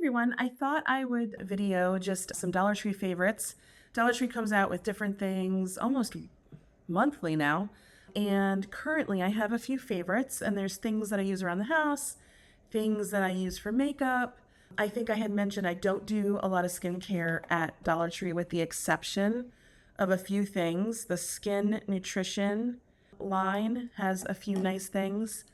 everyone. I thought I would video just some Dollar Tree favorites. Dollar Tree comes out with different things almost monthly now. And currently I have a few favorites, and there's things that I use around the house, things that I use for makeup. I think I had mentioned I don't do a lot of skincare at Dollar Tree with the exception of a few things. The Skin Nutrition line has a few nice things.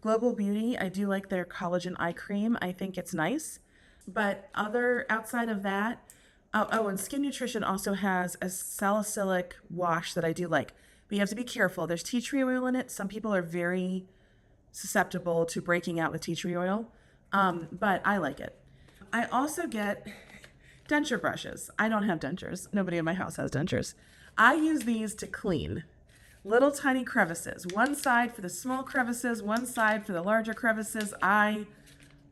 Global Beauty, I do like their collagen eye cream. I think it's nice. But outside of that, and Skin Nutrition also has a salicylic wash that I do like. But you have to be careful. There's tea tree oil in it. Some people are very susceptible to breaking out with tea tree oil, but I like it. I also get denture brushes. I don't have dentures. Nobody in my house has dentures. I use these to clean little tiny crevices. One side for the small crevices, one side for the larger crevices. I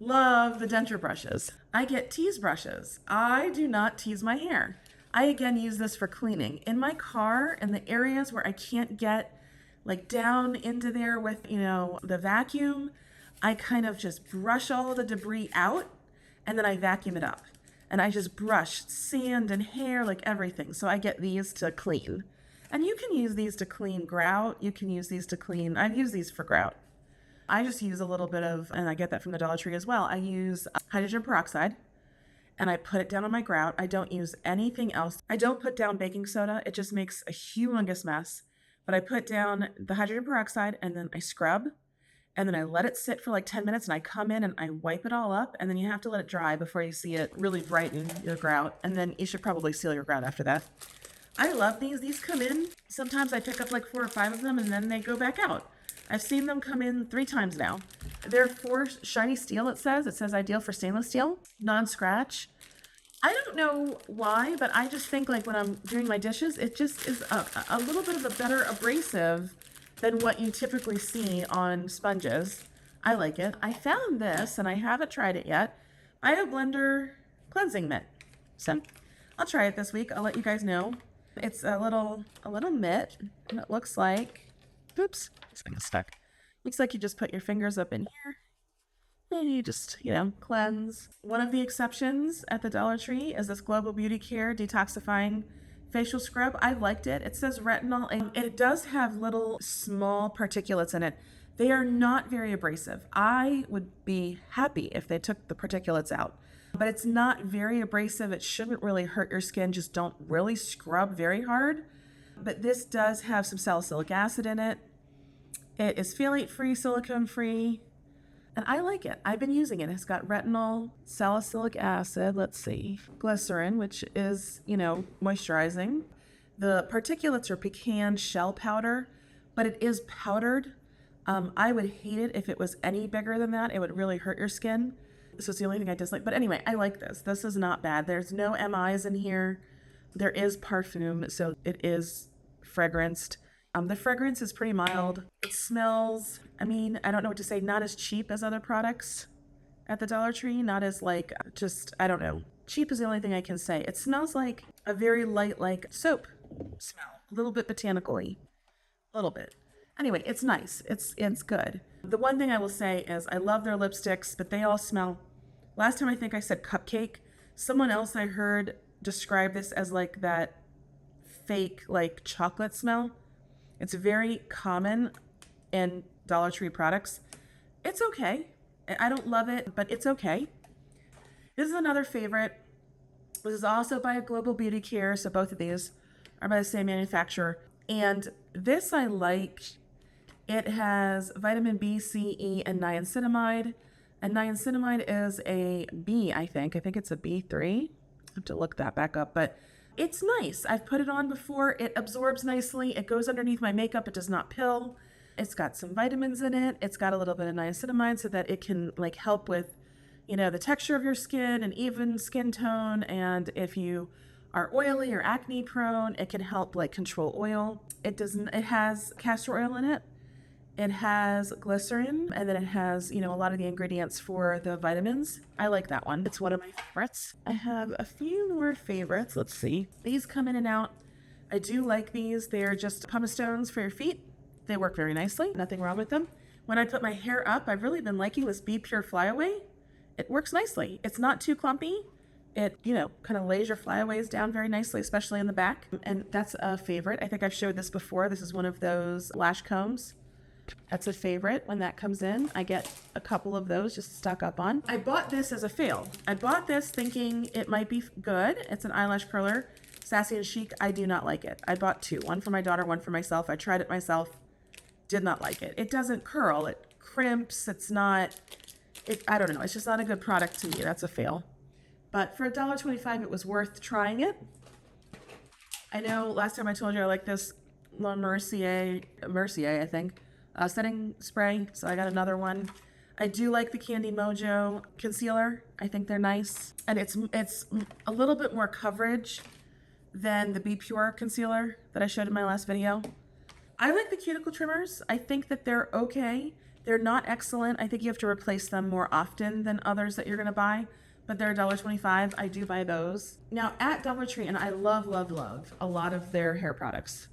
love the denture brushes. I get tease brushes. I do not tease my hair. I again use this for cleaning. In my car, in the areas where I can't get like down into there with, the vacuum, I kind of just brush all the debris out and then I vacuum it up. And I just brush sand and hair, like everything. So I get these to clean. And you can use these to clean grout. You can use these to clean, I've used these for grout. I just use a little bit of, and I get that from the Dollar Tree as well. I use hydrogen peroxide and I put it down on my grout. I don't use anything else. I don't put down baking soda. It just makes a humongous mess. But I put down the hydrogen peroxide and then I scrub and then I let it sit for like 10 minutes and I come in and I wipe it all up, and then you have to let it dry before you see it really brighten your grout. And then you should probably seal your grout after that. I love these. These come in. Sometimes I pick up like 4 or 5 of them and then they go back out. I've seen them come in 3 times now. They're for shiny steel, it says. It says ideal for stainless steel, non-scratch. I don't know why, but I just think like when I'm doing my dishes, it just is a little bit of a better abrasive than what you typically see on sponges. I like it. I found this, and I haven't tried it yet, Bio Blender Cleansing Mitt. So I'll try it this week. I'll let you guys know. It's a little mitt, and it looks like, oops, this thing is stuck. Looks like you just put your fingers up in here, and you just, cleanse. One of the exceptions at the Dollar Tree is this Global Beauty Care Detoxifying Facial Scrub. I liked it. It says retinol, and it does have little small particulates in it. They are not very abrasive. I would be happy if they took the particulates out. But it's not very abrasive. It shouldn't really hurt your skin. Just don't really scrub very hard. But this does have some salicylic acid in it. It is phthalate-free, silicone-free, and I like it. I've been using it. It's got retinol, salicylic acid, glycerin, which is, moisturizing. The particulates are pecan shell powder, but it is powdered. I would hate it if it was any bigger than that. It would really hurt your skin. This was the only thing I dislike. But anyway, I like this. This is not bad. There's no MIs in here. There is parfum, so it is fragranced. The fragrance is pretty mild. It smells, I don't know what to say, not as cheap as other products at the Dollar Tree. Not as I don't know. Cheap is the only thing I can say. It smells like a very light, soap smell. A little bit botanical-y. A little bit. Anyway, it's nice. It's good. The one thing I will say is I love their lipsticks, but they all smell. Last time I think I said cupcake. Someone else I heard describe this as that fake chocolate smell. It's very common in Dollar Tree products. It's okay. I don't love it, but it's okay. This is another favorite. This is also by Global Beauty Care, so both of these are by the same manufacturer. And this I like. It has vitamin B, C, E, and niacinamide. And niacinamide is a B, I think. I think it's a B3. I have to look that back up, but it's nice. I've put it on before. It absorbs nicely. It goes underneath my makeup. It does not pill. It's got some vitamins in it. It's got a little bit of niacinamide so that it can help with, the texture of your skin and even skin tone. And if you are oily or acne prone, it can help control oil. It has castor oil in it. It has glycerin, and then it has, a lot of the ingredients for the vitamins. I like that one. It's one of my favorites. I have a few more favorites. Let's see. These come in and out. I do like these. They're just pumice stones for your feet. They work very nicely. Nothing wrong with them. When I put my hair up, I've really been liking this Be Pure Flyaway. it works nicely. It's not too clumpy. It, you know, kind of lays your flyaways down very nicely, especially in the back. And that's a favorite. I think I've showed this before. This is one of those lash combs. That's a favorite. When that comes in, I get a couple of those just to stock up on. I bought this as a fail. I bought this thinking it might be good. It's an eyelash curler, Sassy and Chic. I do not like it. I bought two, one for my daughter, one for myself. I tried it myself, did not like it. It doesn't curl. It crimps. It's not, I don't know. It's just not a good product to me. That's a fail. But for $1.25, it was worth trying it. I know last time I told you I like this La Mercier, I think, setting spray. So I got another one. I do like the Candy Mojo concealer. I think they're nice. And it's a little bit more coverage than the Be Pure concealer that I showed in my last video. I like the cuticle trimmers. I think that they're okay. They're not excellent. I think you have to replace them more often than others that you're going to buy. But they're $1.25. I do buy those. Now at Dollar Tree, and I love a lot of their hair products,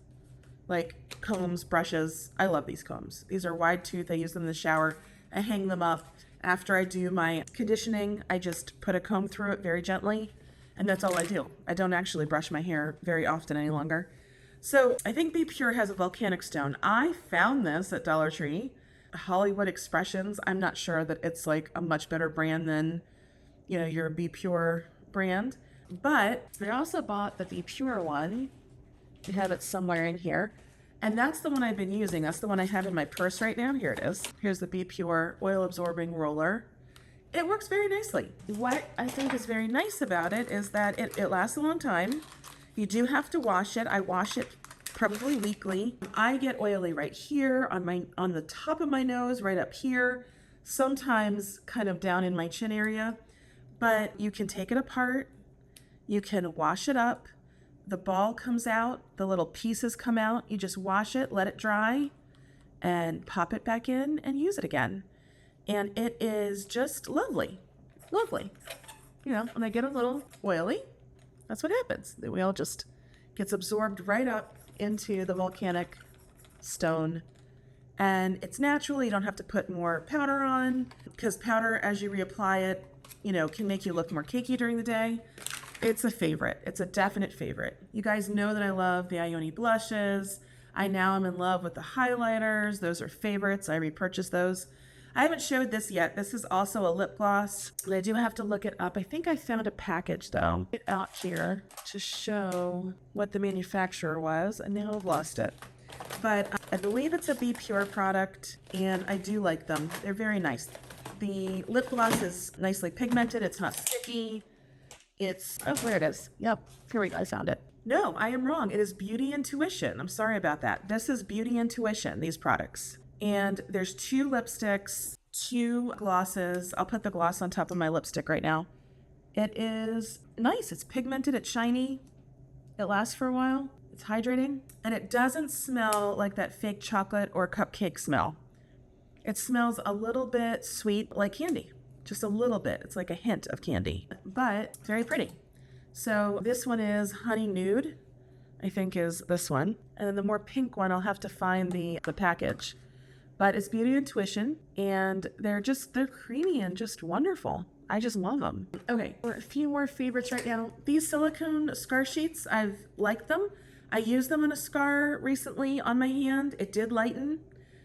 like combs, brushes. I love these combs. These are wide tooth. I use them in the shower. I hang them up. After I do my conditioning, I just put a comb through it very gently, and that's all I do. I don't actually brush my hair very often any longer. So I think Be Pure has a volcanic stone. I found this at Dollar Tree. Hollywood Expressions. I'm not sure that it's like a much better brand than, you know, your Be Pure brand. But I also bought the Be Pure one. I have it somewhere in here. And that's the one I've been using. That's the one I have in my purse right now. Here it is. Here's the Be Pure oil absorbing roller. It works very nicely. What I think is very nice about it is that it lasts a long time. You do have to wash it. I wash it probably weekly. I get oily right here on the top of my nose, right up here, sometimes kind of down in my chin area. But you can take it apart. You can wash it up. The ball comes out, the little pieces come out. You just wash it, let it dry, and pop it back in and use it again. And it is just lovely. Lovely. You know, when they get a little oily, that's what happens. The oil just gets absorbed right up into the volcanic stone. And it's natural. You don't have to put more powder on, because powder, as you reapply it, you know, can make you look more cakey during the day. It's a favorite. It's a definite favorite. You guys know that I love the Ioni blushes. I now am in love with the highlighters. Those are favorites. I repurchased those. I haven't showed this yet. This is also a lip gloss. I do have to look it up. I think I found a package though out here to show what the manufacturer was, and now I've lost it. But I believe it's a Be Pure product, and I do like them. They're very nice. The lip gloss is nicely pigmented. It's not sticky. It's, oh, there it is. Yep, here we go, I found it. No, I am wrong. It is Beauty Intuition. I'm sorry about that. This is Beauty Intuition, these products. And there's 2 lipsticks, 2 glosses. I'll put the gloss on top of my lipstick right now. It is nice. It's pigmented, it's shiny. It lasts for a while. It's hydrating. And it doesn't smell like that fake chocolate or cupcake smell. It smells a little bit sweet, like candy. Just a little bit. It's like a hint of candy, but very pretty. So this one is Honey Nude, I think is this one. And then the more pink one, I'll have to find the package. But it's Beauty Intuition, and they're creamy and just wonderful. I just love them. Okay, for a few more favorites right now. These silicone scar sheets, I've liked them. I used them on a scar recently on my hand. It did lighten.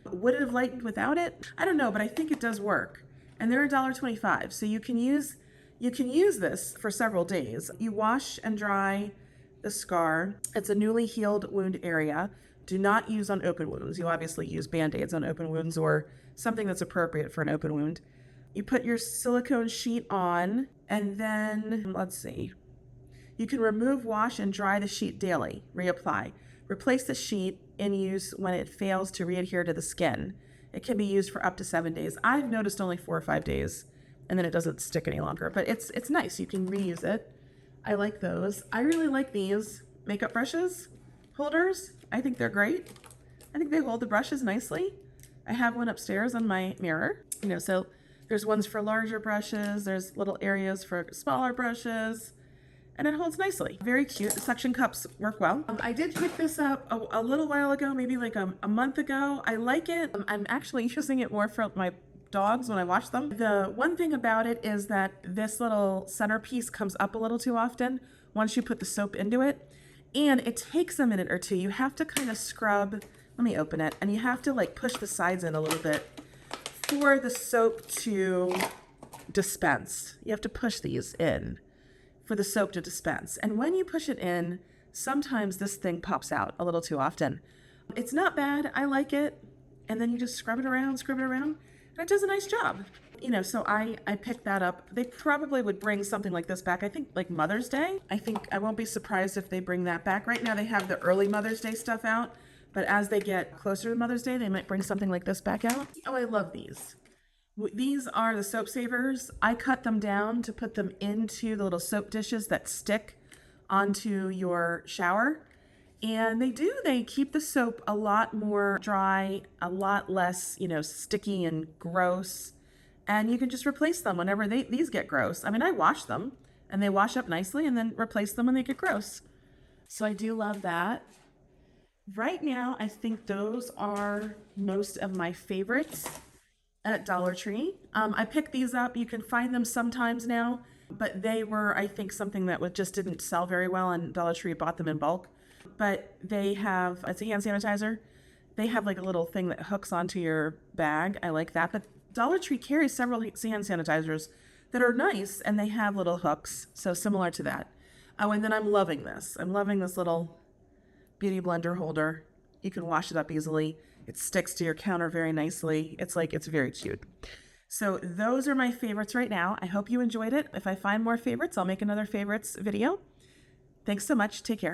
Would it have lightened without it? I don't know, but I think it does work. And they're $1.25, so you can use this for several days. You wash and dry the scar. It's a newly healed wound area. Do not use on open wounds. You obviously use Band-Aids on open wounds or something that's appropriate for an open wound. You put your silicone sheet on, and then, let's see. You can remove, wash, and dry the sheet daily. Reapply. Replace the sheet in use when it fails to readhere to the skin. It can be used for up to 7 days. I've noticed only 4 or 5 days, and then it doesn't stick any longer. But it's nice. You can reuse it. I like those. I really like these makeup brushes holders. I think they're great. I think they hold the brushes nicely. I have one upstairs on my mirror. You know, so there's ones for larger brushes. There's little areas for smaller brushes. And it holds nicely. Very cute. The suction cups work well. I did pick this up a little while ago, maybe like a month ago. I like it. I'm actually using it more for my dogs when I wash them. The one thing about it is that this little centerpiece comes up a little too often once you put the soap into it. And it takes a minute or two. You have to kind of scrub. Let me open it. And you have to like push the sides in a little bit for the soap to dispense. You have to push these in for the soap to dispense. And when you push it in, sometimes this thing pops out a little too often. It's not bad. I like it. And then you just scrub it around, and it does a nice job. You know, so I picked that up. They probably would bring something like this back. I think like Mother's Day. I think I won't be surprised if they bring that back. Right now they have the early Mother's Day stuff out, but as they get closer to Mother's Day, they might bring something like this back out. Oh, I love these. These are the soap savers. I cut them down to put them into the little soap dishes that stick onto your shower. And they keep the soap a lot more dry, a lot less, sticky and gross. And you can just replace them whenever these get gross. I mean, I wash them and they wash up nicely and then replace them when they get gross. So I do love that. Right now, I think those are most of my favorites at Dollar Tree. I picked these up. You can find them sometimes now, but they were, I think, something that just didn't sell very well, and Dollar Tree bought them in bulk. But they have, it's a hand sanitizer. They have like a little thing that hooks onto your bag. I like that. But Dollar Tree carries several hand sanitizers that are nice, and they have little hooks, so similar to that. Oh, and then I'm loving this. I'm loving this little beauty blender holder. You can wash it up easily. It sticks to your counter very nicely. It's very cute. So those are my favorites right now. I hope you enjoyed it. If I find more favorites, I'll make another favorites video. Thanks so much. Take care.